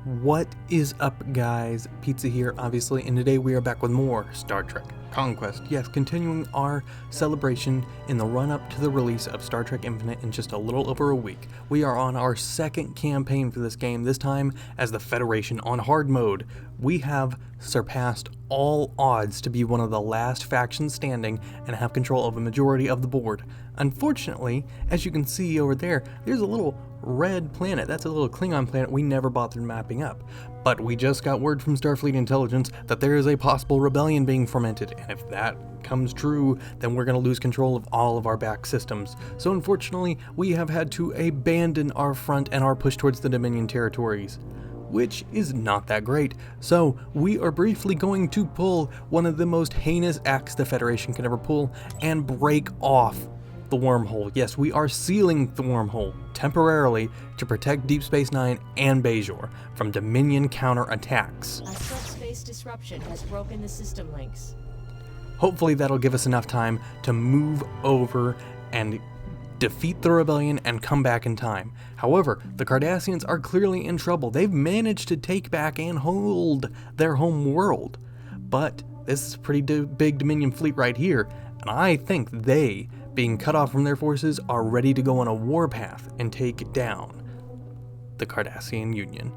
What is up, guys? Pizza here, obviously, and today we are back with more Star Trek Conquest. Yes, continuing our celebration in the run-up to the release of Star Trek Infinite in just a little over a week. We are on our second campaign for this game, this time as the Federation on hard mode. We have surpassed all odds to be one of the last factions standing and have control of a majority of the board. Unfortunately, as you can see over there, there's a little red planet. That's a little Klingon planet we never bothered mapping up. But we just got word from Starfleet Intelligence that there is a possible rebellion being fomented, and if that comes true, then we're going to lose control of all of our back systems. So unfortunately, we have had to abandon our front and our push towards the Dominion territories, which is not that great. So we are briefly going to pull one of the most heinous acts the Federation can ever pull and break off the wormhole. Yes, we are sealing the wormhole temporarily to protect Deep Space Nine and Bajor from Dominion counterattacks. A subspace disruption has broken the system links. Hopefully that'll give us enough time to move over and defeat the rebellion and come back in time. However, the Cardassians are clearly in trouble. They've managed to take back and hold their home world. But this is a pretty big Dominion fleet right here, and I think they, being cut off from their forces, are ready to go on a warpath and take down the Cardassian Union.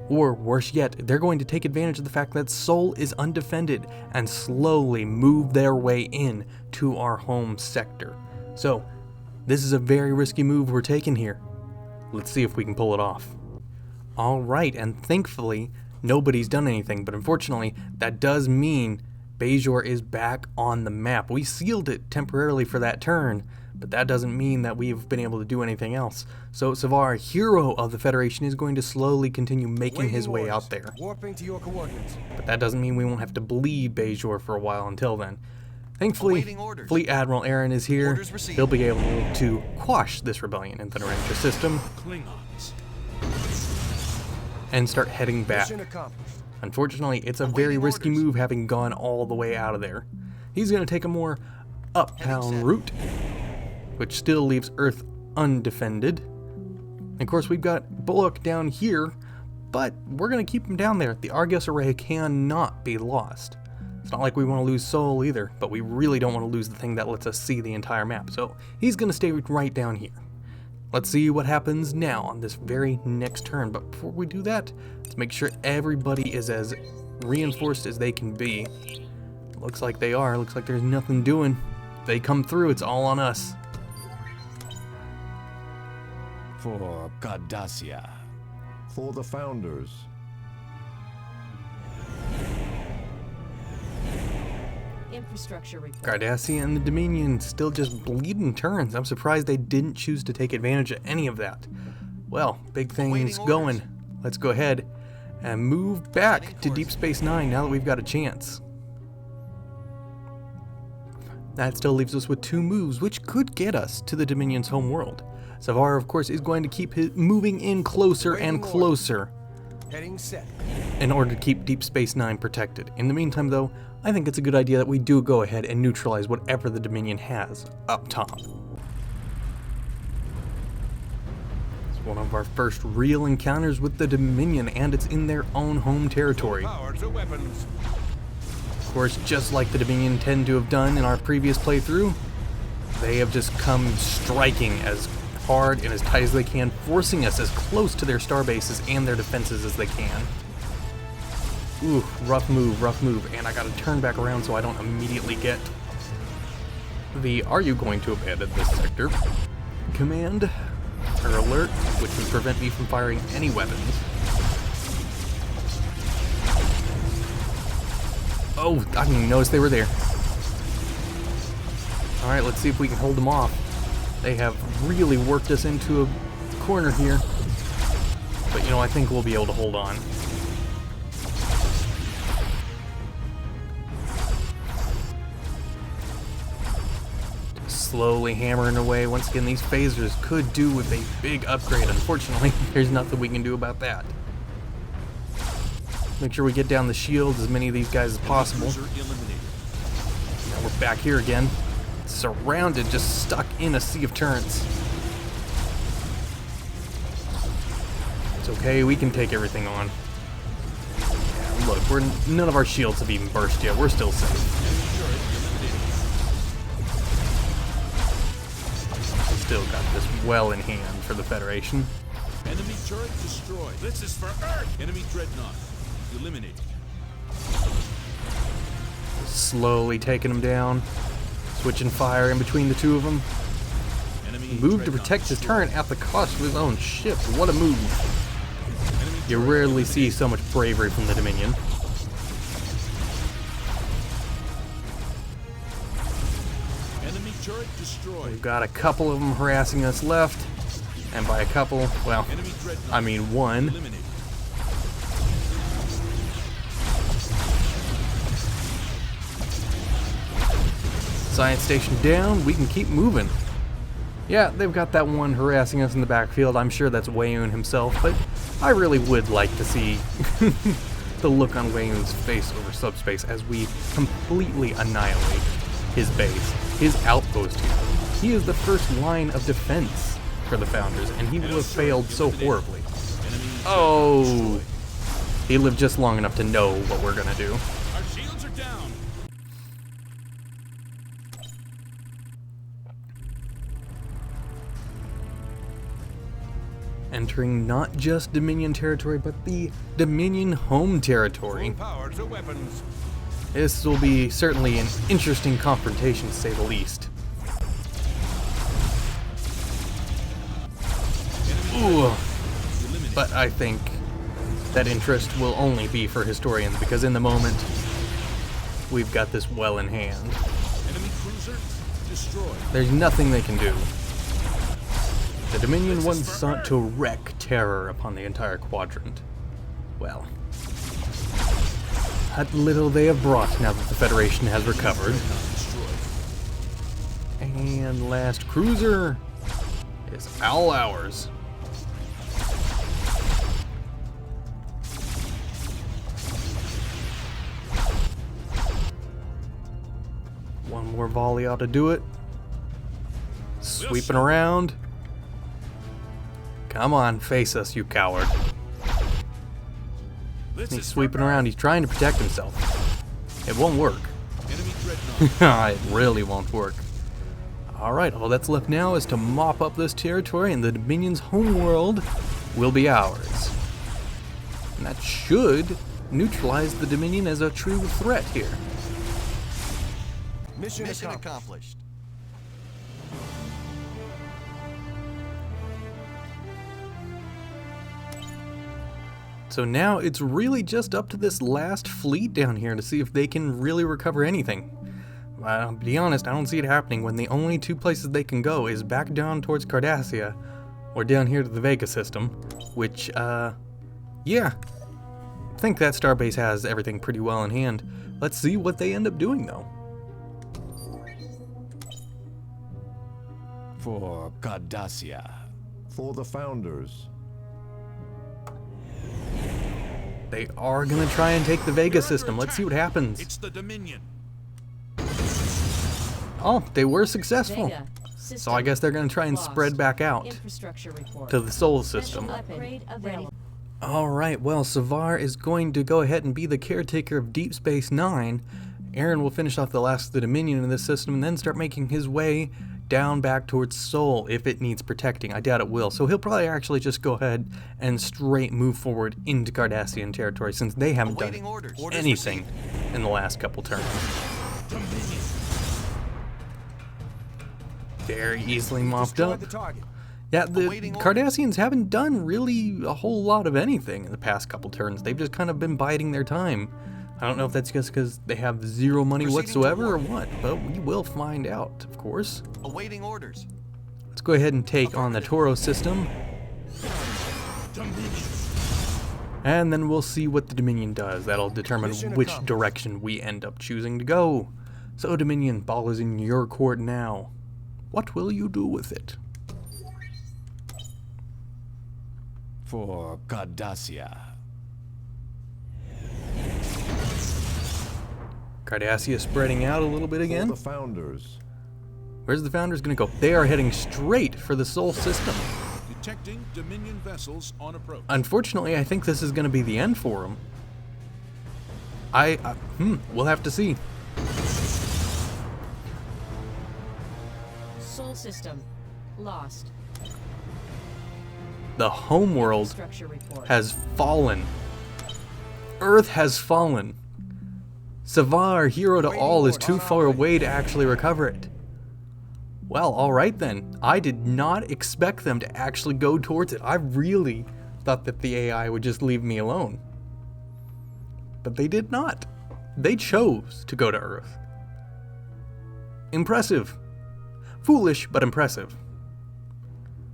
Or worse yet, they're going to take advantage of the fact that Sol is undefended and slowly move their way in to our home sector. So, this is a very risky move we're taking here. Let's see if we can pull it off. Alright, and thankfully, nobody's done anything, but unfortunately, that does mean Bajor is back on the map. We sealed it temporarily for that turn, but that doesn't mean that we've been able to do anything else. So Savar, hero of the Federation, is going to slowly continue making his way out there. Warping to your coordinates. But that doesn't mean we won't have to bleed Bajor for a while until then. Thankfully, Fleet Admiral Aaron is here. He'll be able to quash this rebellion in the Narendra system and start heading back. Unfortunately, it's a very risky move having gone all the way out of there. He's going to take a more uptown route, which still leaves Earth undefended. And of course, we've got Bullock down here, but we're going to keep him down there. The Argus array cannot be lost. It's not like we want to lose Sol either, but we really don't want to lose the thing that lets us see the entire map. So he's going to stay right down here. Let's see what happens now on this very next turn. But before we do that, let's make sure everybody is as reinforced as they can be. Looks like they are. Looks like there's nothing doing. If they come through, it's all on us. For Cardassia. For the Founders. Infrastructure report. Cardassian and the Dominion still just bleeding turns. I'm surprised they didn't choose to take advantage of any of that. Well, big things going. Let's go ahead and move back to Deep Space Nine now that we've got a chance. That still leaves us with 2 moves, which could get us to the Dominion's home world. Savar, of course, is going to keep moving in closer and closer Heading set. in order to keep Deep Space Nine protected. In the meantime, though, I think it's a good idea that we do go ahead and neutralize whatever the Dominion has up top. It's one of our first real encounters with the Dominion, and it's in their own home territory. Power to weapons. Of course, just like the Dominion tend to have done in our previous playthrough, they have just come striking as hard and as tight as they can, forcing us as close to their star bases and their defenses as they can. Ooh, rough move, and I gotta turn back around so I don't immediately get the "Are you going to abandon this sector?" command or alert, which would prevent me from firing any weapons. Oh, I didn't even notice they were there. Alright, let's see if we can hold them off. They have really worked us into a corner here, but you know, I think we'll be able to hold on. Slowly hammering away. Once again, these phasers could do with a big upgrade. Unfortunately, there's nothing we can do about that. Make sure we get down the shields, as many of these guys as possible. Now we're back here again, surrounded, just stuck in a sea of turrets. It's okay, we can take everything on. look, none of our shields have even burst yet. We're still safe. Still got this well in hand for the Federation. Enemy turret destroyed. This is for Earth. Enemy dreadnought eliminated. Slowly taking them down. Switching fire in between the two of them. Enemy Move to dreadnought protect his destroyed. turret at the cost of his own ship. What a move. You rarely see so much bravery from the Dominion. Enemy turret destroyed. We've got a couple of them harassing us left. And by a couple, well, Enemy dreadnought I mean one. eliminated. Science station down, we can keep moving. Yeah, they've got that one harassing us in the backfield. I'm sure that's Wayun himself, but I really would like to see the look on Wayun's face over subspace as we completely annihilate his base, his outpost here. He is the first line of defense for the Founders, and he would have failed so horribly. Enemy Oh, he lived just long enough to know what we're gonna do. Our shields are down. Entering not just Dominion territory, but the Dominion home territory. Full power to weapons. This will be certainly an interesting confrontation, to say the least. Ooh. But I think that interest will only be for historians, because in the moment, we've got this well in hand. Enemy cruiser destroyed. There's nothing they can do. The Dominion once sought to wreak terror upon the entire quadrant. Well, what little they have brought now that the Federation has recovered. And last cruiser is all ours. One more volley ought to do it. Sweeping around. Come on, face us, you coward. He's sweeping around. He's trying to protect himself. It won't work. Enemy dreadnought. It really won't work. Alright, all that's left now is to mop up this territory, and the Dominion's homeworld will be ours. And that should neutralize the Dominion as a true threat here. Mission accomplished. So now it's really just up to this last fleet down here to see if they can really recover anything. I'll be honest, I don't see it happening when the only two places they can go is back down towards Cardassia or down here to the Vega system, which, yeah. I think that starbase has everything pretty well in hand. Let's see what they end up doing, though. For Cardassia. For the Founders. They are going to try and take the Vega system. Let's see what happens. It's the Dominion. Oh, they were successful. Vega, So I guess they're going to try and lost. spread back out Infrastructure report. to the Sol system. Special upgrade available. Alright, well, Savar is going to go ahead and be the caretaker of Deep Space Nine. Aaron will finish off the last of the Dominion in this system and then start making his way down back towards Sol if it needs protecting. I doubt it will. So he'll probably actually just go ahead and straight move forward into Cardassian territory since they haven't done anything in the last couple turns. Very easily mopped Destroy up. the target. Yeah, the Cardassians haven't done really a whole lot of anything in the past couple turns. They've just kind of been biding their time. I don't know if that's just because they have zero money whatsoever or what, but we will find out, of course. Awaiting orders. Let's go ahead and take on the Toro system. And then we'll see what the Dominion does. That'll determine which direction we end up choosing to go. So Dominion, ball is in your court now. What will you do with it? For Cardassia. Cardassia spreading out a little bit For again. the Founders. Where's the Founders gonna go? They are heading straight for the Sol system. Detecting Dominion vessels on approach. Unfortunately, I think this is gonna be the end for them. We'll have to see. Soul system lost. The homeworld Structure report. has fallen. Earth has fallen. Savar, hero to all, is too far away to actually recover it. Well, alright then. I did not expect them to actually go towards it. I really thought that the AI would just leave me alone. But they did not. They chose to go to Earth. Impressive. Foolish, but impressive.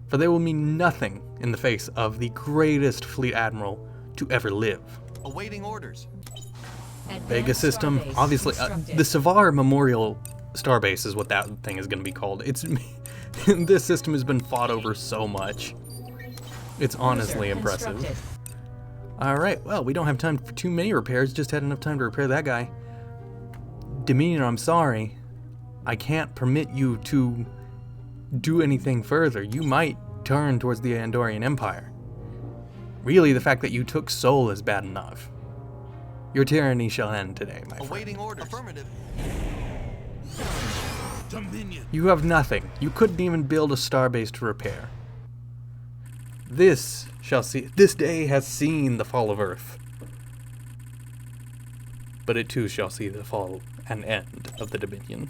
For they will mean nothing in the face of the greatest fleet admiral to ever live. Awaiting orders. Vega system, obviously, the Savar Memorial Starbase is what that thing is going to be called. It's this system has been fought over so much. It's honestly impressive. Alright, well, we don't have time for too many repairs, just had enough time to repair that guy. Dominion, I'm sorry. I can't permit you to do anything further. You might turn towards the Andorian Empire. Really, the fact that you took Sol is bad enough. Your tyranny shall end today, my friend. Awaiting orders. Affirmative. Dominion. You have nothing. You couldn't even build a starbase to repair. This day has seen the fall of Earth. But it too shall see the fall and end of the Dominion.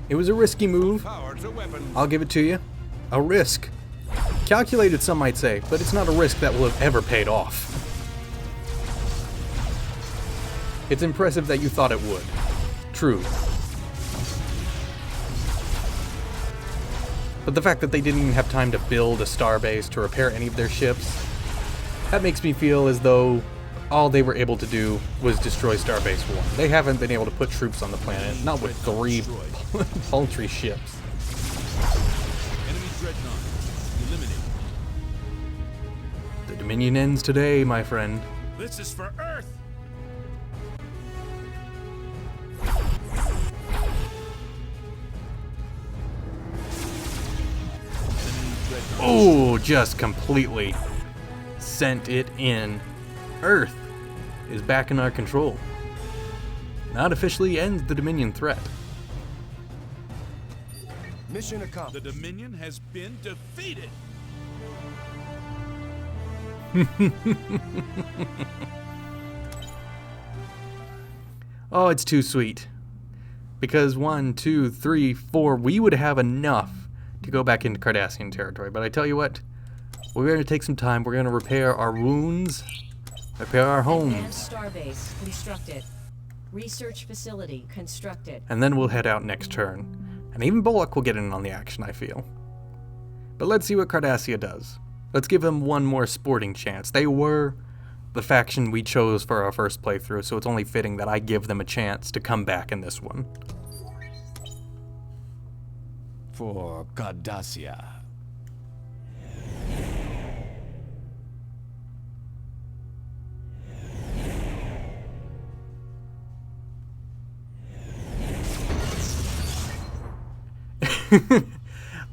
It was a risky move. Power to weapons. I'll give it to you. A risk. Calculated, some might say, but it's not a risk that will have ever paid off. It's impressive that you thought it would. True. But the fact that they didn't even have time to build a starbase to repair any of their ships, that makes me feel as though all they were able to do was destroy Starbase 1. They haven't been able to put troops on the planet, not with 3 paltry ships. Enemy dreadnought. Eliminate. The Dominion ends today, my friend. This is for Earth. Enemy dreadnought. Oh, just completely sent it in. Earth is back in our control. That officially ends the Dominion threat. Mission accomplished. The Dominion has been defeated. Oh, it's too sweet. Because 1, 2, 3, 4, we would have enough to go back into Cardassian territory. But I tell you what, we're going to take some time. We're going to repair our wounds, repair our homes, Advanced starbase constructed. Research facility constructed. and then we'll head out next turn. And even Bullock will get in on the action, I feel. But let's see what Cardassia does. Let's give them one more sporting chance. They were the faction we chose for our first playthrough, so it's only fitting that I give them a chance to come back in this one. For Cardassia.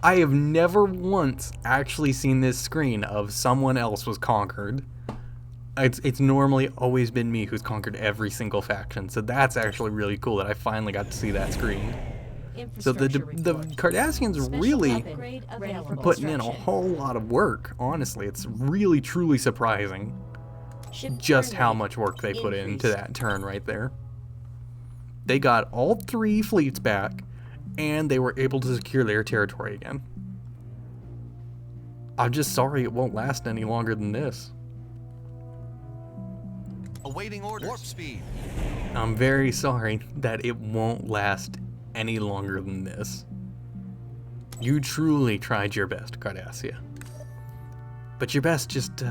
I have never once actually seen this screen of someone else was conquered. It's normally always been me who's conquered every single faction, so that's actually really cool that I finally got to see that screen. So the Cardassians really putting in a whole lot of work, honestly. It's really truly surprising just how much work they put into that turn right there. They got all 3 fleets back, and they were able to secure their territory again. I'm just sorry it won't last any longer than this. Awaiting orders. Warp speed. I'm very sorry that it won't last any longer than this. You truly tried your best, Cardassia. But your best just,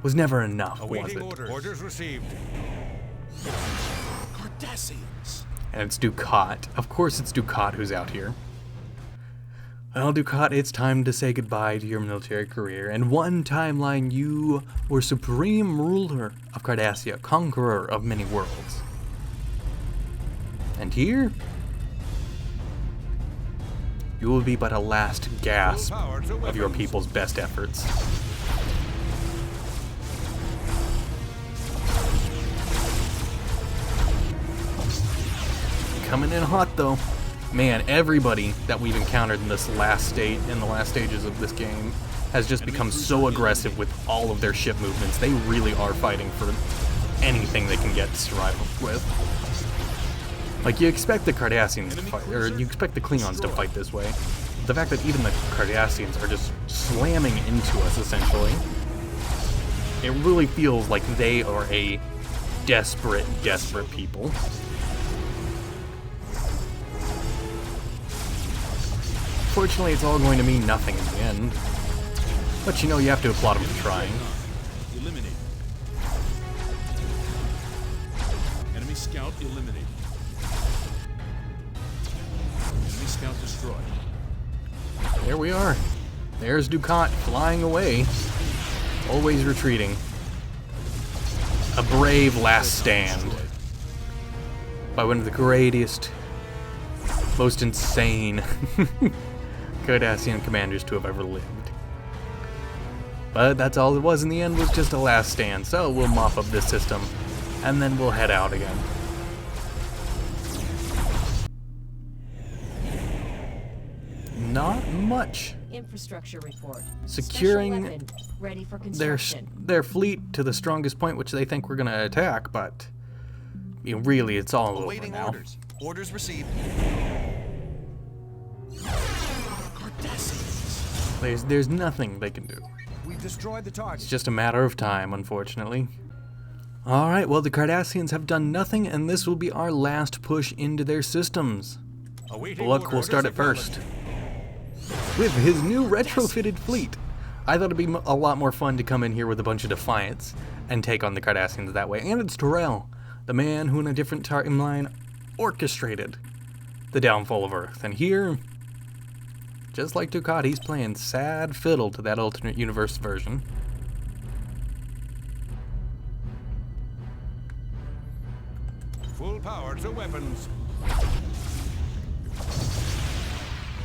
was never enough, was Awaiting it? orders. Orders received. Cardassians. And it's Dukat. Of course it's Dukat who's out here. Well, Dukat, it's time to say goodbye to your military career. And one timeline, you were supreme ruler of Cardassia, conqueror of many worlds. And here, you will be but a last gasp of your people's best efforts. Coming in hot though. Man, everybody that we've encountered in this last stages of this game has just become so aggressive with all of their ship movements. They really are fighting for anything they can get to survive with. Like, you expect the Cardassians to fight, or you expect the Klingons to fight this way. The fact that even the Cardassians are just slamming into us, essentially, it really feels like they are a desperate, desperate people. Fortunately, it's all going to mean nothing in the end. But you know, you have to applaud them for trying. Eliminate. Enemy scout eliminated. Enemy scout destroyed. There we are. There's Dukat flying away. Always retreating. A brave last stand by one of the greatest, most insane Cardassian commanders to have ever lived. But that's all it was in the end, was just a last stand. So we'll mop up this system and then we'll head out again. Not much. Infrastructure report. Securing Special weapon ready for construction. their fleet to the strongest point which they think we're going to attack, but you know, really it's all over Awaiting now. orders. Orders received. There's nothing they can do. We destroyed the It's target. just a matter of time, unfortunately. Alright, well the Cardassians have done nothing, and this will be our last push into their systems. Awaiting But look, we'll start it first. With his new retrofitted fleet. I thought it'd be a lot more fun to come in here with a bunch of Defiants and take on the Cardassians that way. And it's Terran, the man who in a different timeline orchestrated the downfall of Earth. And here, just like Dukat, he's playing sad fiddle to that alternate universe version. Full power to weapons.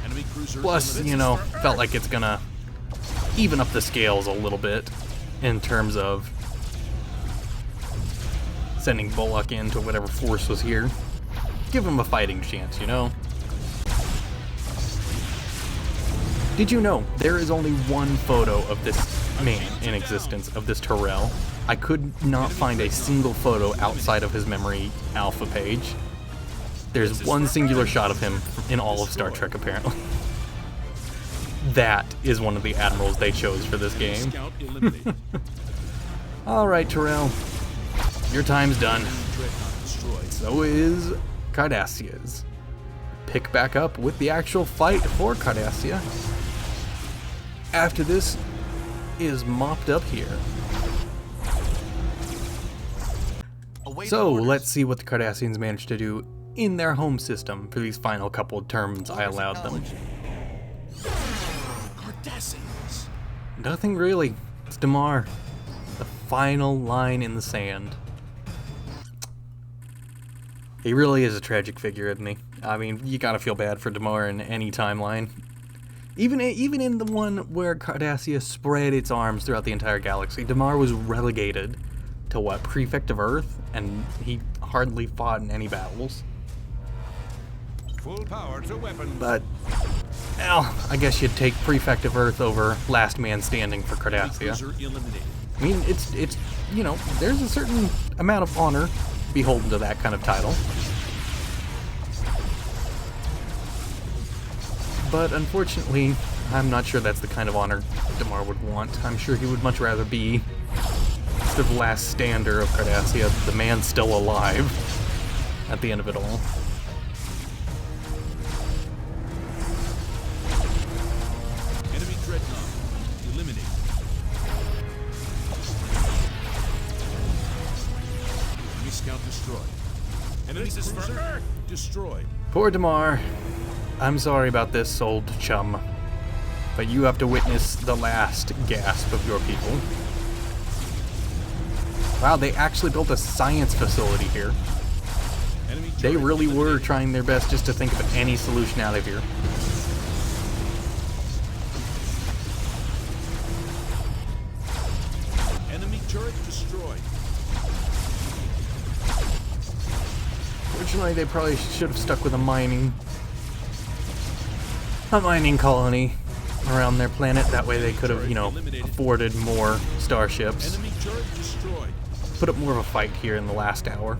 Enemy cruiser Plus, eliminated. you know, felt like it's gonna even up the scales a little bit in terms of sending Bullock into whatever force was here. Give him a fighting chance, you know? Did you know there is only one photo of this man in existence, of this Terrell? I could not find a single photo outside of his memory alpha page. There's one singular shot of him in all of Star Trek, apparently. That is one of the admirals they chose for this game. Scout eliminated. Alright, Terrell. Your time's done. Dreadnought destroyed. So is Cardassia's. Pick back up with the actual fight for Cardassia. After this is mopped up here. Awaiting So orders. let's see what the Cardassians managed to do in their home system for these final couple of terms I allowed them. Cardassians. Nothing really. It's Damar. The final line in the sand. He really is a tragic figure, isn't he? I mean, you gotta feel bad for Damar in any timeline. Even in the one where Cardassia spread its arms throughout the entire galaxy, Damar was relegated to what, Prefect of Earth, and he hardly fought in any battles. Full power to weapons. But, well, I guess you'd take Prefect of Earth over Last Man Standing for Cardassia. Cruiser eliminated. I mean, it's you know, there's a certain amount of honor beholden to that kind of title. But unfortunately, I'm not sure that's the kind of honor Damar would want. I'm sure he would much rather be the last stander of Cardassia, the man still alive at the end of it all. Enemy dreadnought eliminated. Enemy scout destroyed. Enemy cruiser destroyed. Poor Damar. I'm sorry about this, old chum. But you have to witness the last gasp of your people. Wow, they actually built a science facility here. Enemy They turret really were eliminated. trying their best just to think of any solution out of here. turret destroyed. Fortunately, they probably should have stuck with a mining colony around their planet. That way they could have, you know, afforded more starships. Enemy turret destroyed. Put up more of a fight here in the last hour.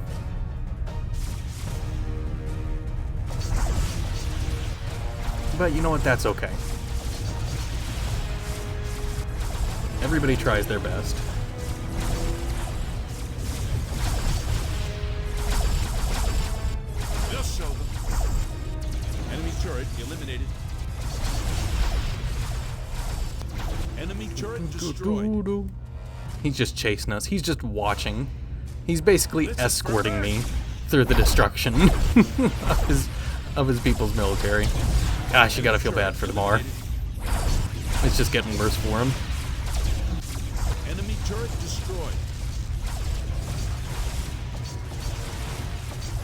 But you know what? That's okay. Everybody tries their best. They'll show them. Enemy turret eliminated. Enemy turret destroyed. He's just chasing us. He's just watching. He's basically escorting me through the destruction of his people's military. Gosh, you gotta feel bad for Damar. It's just getting worse for him. Enemy turret destroyed.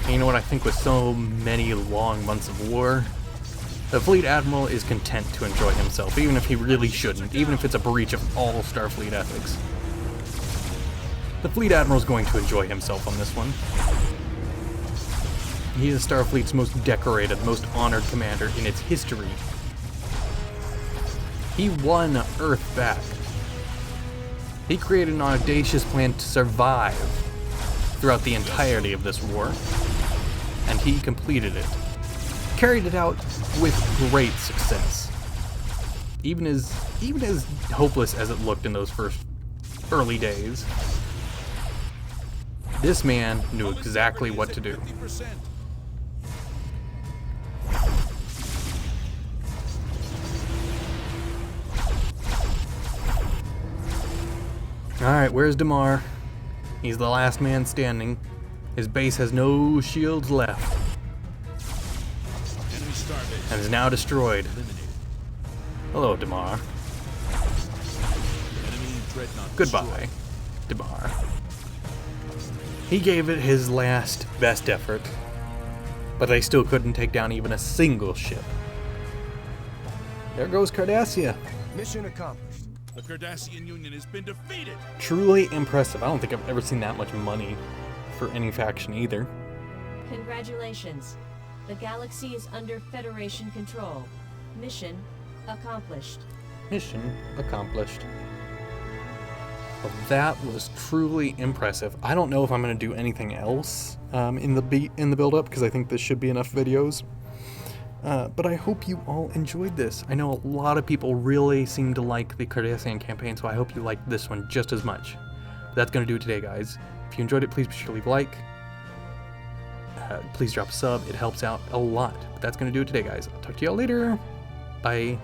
And you know what I think with so many long months of war? The Fleet Admiral is content to enjoy himself, even if he really shouldn't, even if it's a breach of all Starfleet ethics. The Fleet Admiral's going to enjoy himself on this one. He is Starfleet's most decorated, most honored commander in its history. He won Earth back. He created an audacious plan to survive throughout the entirety of this war, and he completed it. Carried it out with great success. Even as hopeless as it looked in those first early days, this man knew exactly what to do. 50%. Alright, where's Damar? He's the last man standing. His base has no shields left, Enemy starbase and is now destroyed. eliminated. Hello, Damar. Enemy dreadnought Goodbye, Damar. He gave it his last, best effort, but they still couldn't take down even a single ship. There goes Cardassia. Mission accomplished. The Cardassian Union has been defeated. Truly impressive. I don't think I've ever seen that much money for any faction either. Congratulations. The galaxy is under Federation control. Mission accomplished. Mission accomplished. Well, that was truly impressive. I don't know if I'm going to do anything else in the build-up, because I think this should be enough videos. But I hope you all enjoyed this. I know a lot of people really seem to like the Cardassian campaign, so I hope you liked this one just as much. But that's going to do it today, guys. If you enjoyed it, please be sure to leave a like. Please drop a sub. It helps out a lot. But that's going to do it today, guys. I'll talk to y'all later. Bye.